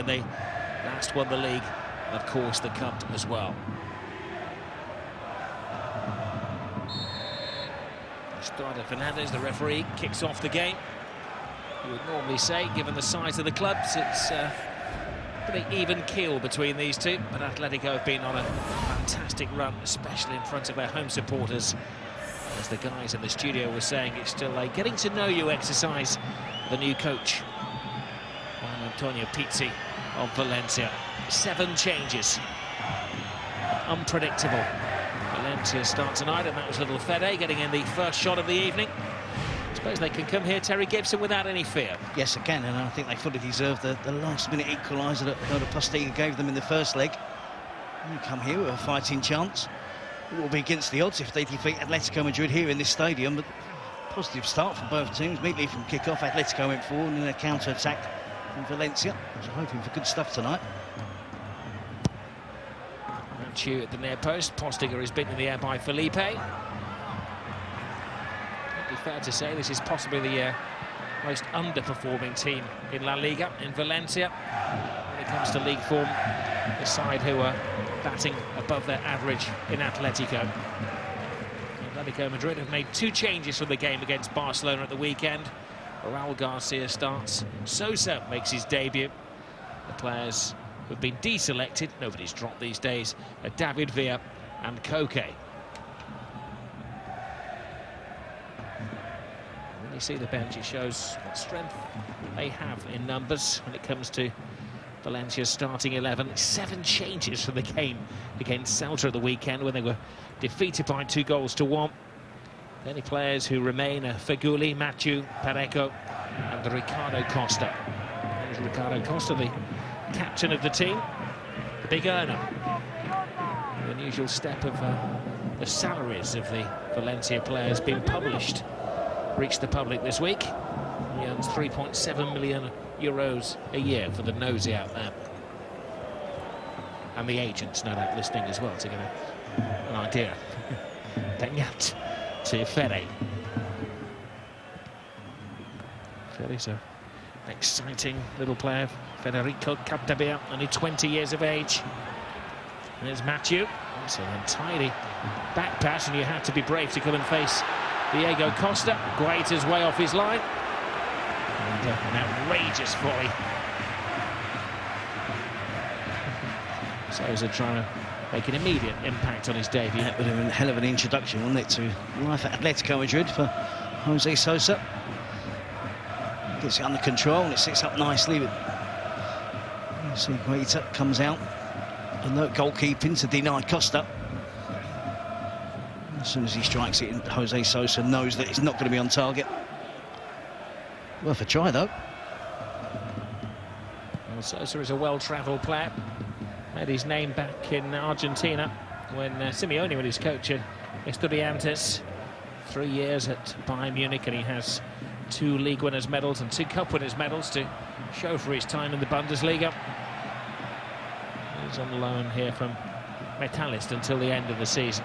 when they last won the league, and of course the cup as well. Estrada Fernandez, the referee, kicks off the game. You would normally say, given the size of the clubs, it's pretty even keel between these two, but Atletico have been on a fantastic run, especially in front of their home supporters. As the guys in the studio were saying, it's still a getting-to-know-you exercise. The new coach, Juan Antonio Pizzi of Valencia. 7 changes. Unpredictable. Valencia start tonight, and that was little Fede getting in the first shot of the evening. I suppose they can come here, Terry Gibson, without any fear. Yes, they can, and I think they fully deserve the last-minute equaliser that Postiga gave them in the first leg. You come here with a fighting chance. It will be against the odds if they defeat Atletico Madrid here in this stadium, but positive start from both teams. Immediately from kick-off, Atletico went forward in a counter-attack from Valencia. So hoping for good stuff tonight. Mathieu at the near post. Postiga is beaten in the air by Felipe. It'd be fair to say this is possibly the most underperforming team in La Liga, in Valencia. When it comes to league form, the side who are batting above their average in Atletico. Atletico Madrid have made 2 changes from the game against Barcelona at the weekend. Raul Garcia starts. Sosa makes his debut. The players who've been deselected, nobody's dropped these days, are David Villa and Koke. When you see the bench, it shows what strength they have in numbers when it comes to Valencia's starting 11. 7 changes from the game against Celta at the weekend when they were defeated by 2-1. The only players who remain are Feguli, Mathieu, Parejo and Ricardo Costa. There's Ricardo Costa, the captain of the team, the big earner. The unusual step of the salaries of the Valencia players being published reached the public this week. He earns 3.7 million euros a year for the nosy out there. And the agents, no doubt, listening as well to get an idea. Beñat to Fede. Fede's an exciting little player. Federico Capdevila, only 20 years of age. And there's Mathieu. It's an untidy back pass, and you have to be brave to come and face Diego Costa. Guaita's way off his line. And an outrageous volley. Sousa trying to make an immediate impact on his debut. That would have been a hell of an introduction, wouldn't it, to life at Atletico Madrid for Jose Sosa. Gets it under control and it sits up nicely. But you see Guaita comes out. Alert goalkeeping to deny Costa. As soon as he strikes it, Jose Sosa knows that it's not going to be on target. Worth a try, though. Well, Sosa is a well-travelled player. Made his name back in Argentina when Simeone was his coach at Estudiantes. 3 years at Bayern Munich, and he has 2 league winners' medals and 2 cup winners' medals to show for his time in the Bundesliga. He's on loan here from Metalist until the end of the season.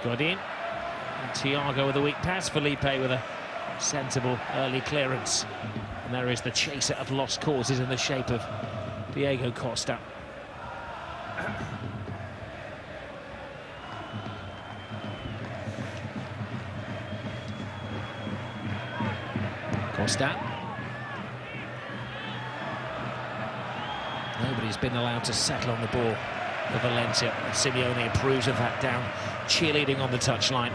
Godin. And Thiago with a weak pass. Felipe with a sensible early clearance. And there is the chaser of lost causes in the shape of Diego Costa. Costa. Nobody's been allowed to settle on the ball for Valencia. And Simeone approves of that down, cheerleading on the touchline.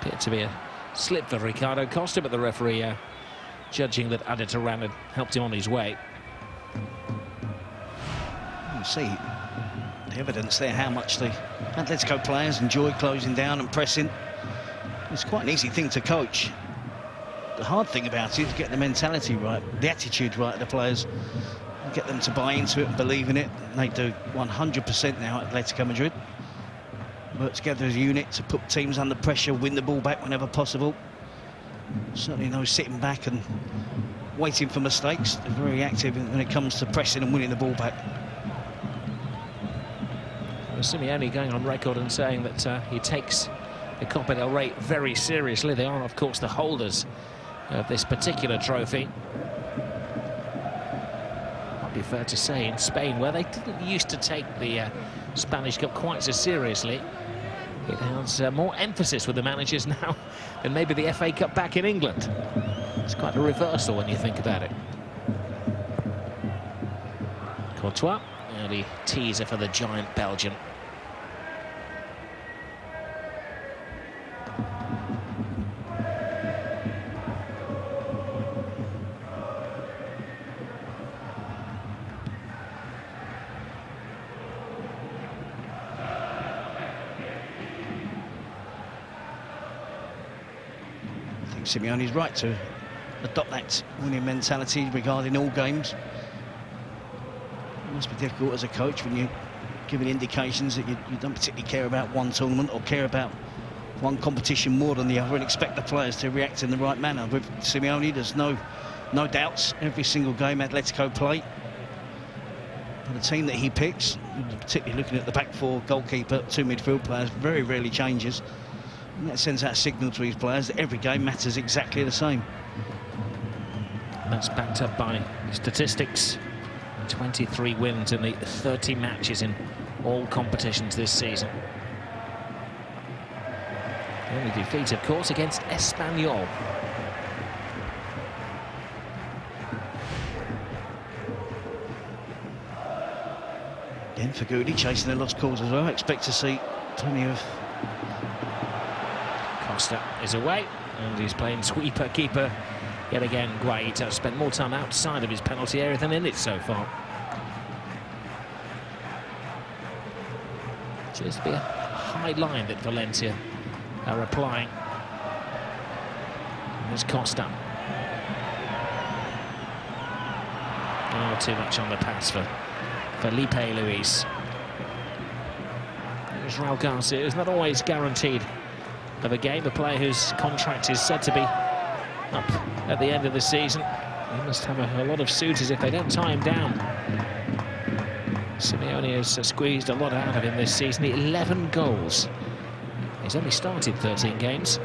Appeared to be a slip for Ricardo Costa, but the referee judging that Adetaran had helped him on his way. You see the evidence there how much the Atletico players enjoy closing down and pressing. It's quite an easy thing to coach. The hard thing about it is get the mentality right, the attitude right of the players, get them to buy into it and believe in it. And they do 100% now at Atletico Madrid. Work together as a unit to put teams under pressure, win the ball back whenever possible. Certainly no sitting back and waiting for mistakes. They're very active when it comes to pressing and winning the ball back. Well, Simeone going on record and saying that he takes the Copa del Rey very seriously. They are, of course, the holders of this particular trophy. Might be fair to say in Spain, where they didn't used to take the Spanish Cup quite so seriously, it has more emphasis with the managers now than maybe the FA Cup back in England. It's quite a reversal when you think about it. Courtois, early teaser for the giant Belgian. I think Simeone's right to adopt that winning mentality regarding all games. It must be difficult as a coach when you're giving indications that you don't particularly care about one tournament or care about one competition more than the other and expect the players to react in the right manner. With Simeone, there's no doubts. Every single game Atletico play, and the team that he picks, particularly looking at the back four, goalkeeper, two midfield players, very rarely changes. And that sends out a signal to his players that every game matters exactly the same. And that's backed up by statistics. 23 wins in the 30 matches in all competitions this season. The only defeat, of course, against Espanyol. Again, for Goody, chasing the lost cause as well. I expect to see plenty of... Costa is away, and he's playing sweeper-keeper yet again. Guaita spent more time outside of his penalty area than in it so far. Seems to be a high line that Valencia are applying. There's Costa. Oh, too much on the pass for Felipe Luis. There's Raul Garcia, who's not always guaranteed of a game. A player whose contract is said to be up at the end of the season. He must have a lot of suitors if they don't tie him down. Simeone has squeezed a lot out of him this season. 11 goals. He's only started 13 games.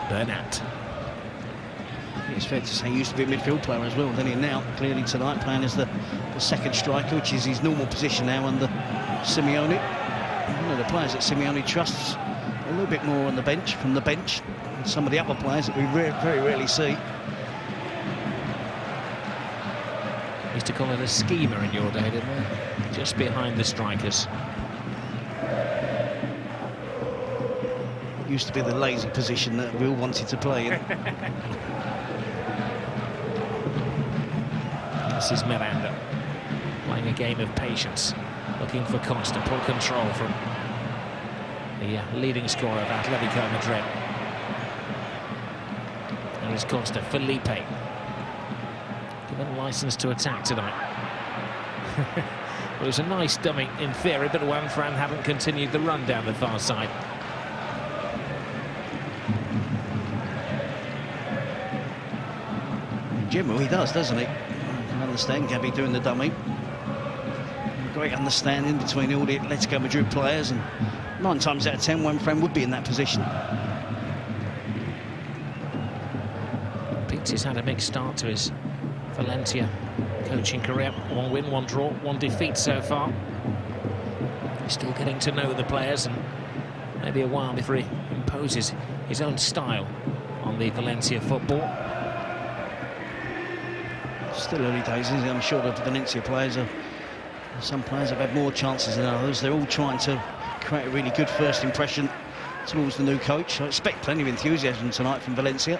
Bernat. It's fair to say he used to be a midfield player as well, didn't he? Now, clearly tonight, playing as the second striker, which is his normal position now under Simeone. One of the players that Simeone trusts a little bit more on the bench, from the bench, than some of the other players that we very rarely see. Used to call it a schema in your day, didn't they? Just behind the strikers. It used to be the lazy position that we all wanted to play in. This is Miranda, playing a game of patience, looking for Costa, pull control from the leading scorer of Atletico Madrid. There is Costa, Felipe. Given license to attack tonight. Well, it was a nice dummy in theory, but Juan Fran haven't continued the run down the far side. Generally, he does, doesn't he? I can understand Gabby doing the dummy. Great understanding between all the Atletico Madrid players, and 9 times out of 10, Juan Fran would be in that position. He's had a mixed start to his Valencia coaching career. 1 win, 1 draw, 1 defeat so far. He's still getting to know the players, and maybe a while before he imposes his own style on the Valencia football. Still early days, isn't it? I'm sure the Valencia players are... Some players have had more chances than others. They're all trying to create a really good first impression towards the new coach. I expect plenty of enthusiasm tonight from Valencia.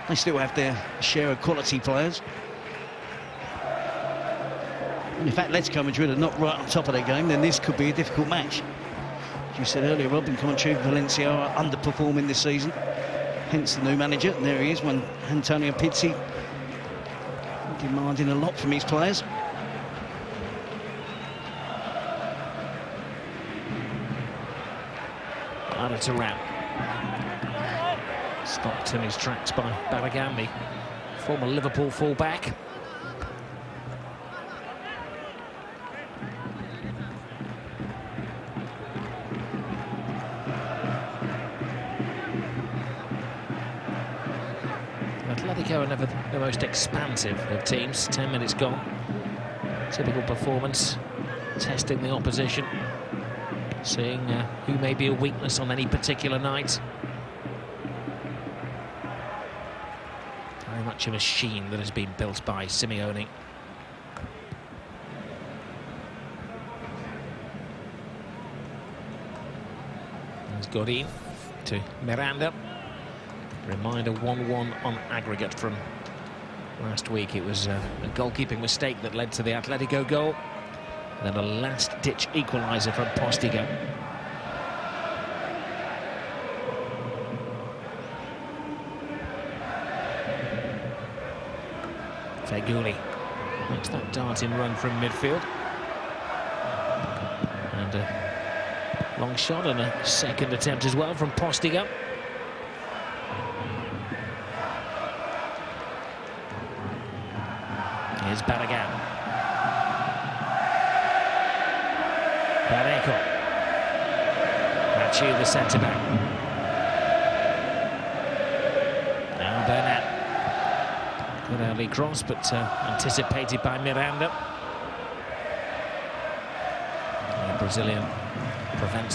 They still have their share of quality players. And if Atletico Madrid are not right on top of their game, then this could be a difficult match. As you said earlier, Rob, in commentary, Valencia are underperforming this season. Hence the new manager. And there he is, when Antonio Pizzi demanding a lot from his players. Around. Stopped in his tracks by Balagambi, former Liverpool fullback. Atletico are never the most expansive of teams. 10 minutes gone. Typical performance, testing the opposition, seeing who may be a weakness on any particular night. Very much a machine that has been built by Simeone. There's Godin to Miranda. Reminder 1-1 on aggregate from last week. It was a goalkeeping mistake that led to the Atletico goal. Then a last-ditch equaliser from Postiga. Feghouli makes that darting run from midfield. And a long shot and a second attempt as well from Postiga. Here's Barragan. Barreco. Machu, the centre-back. Now Bernat. Good early cross, but anticipated by Miranda. The Brazilian prevents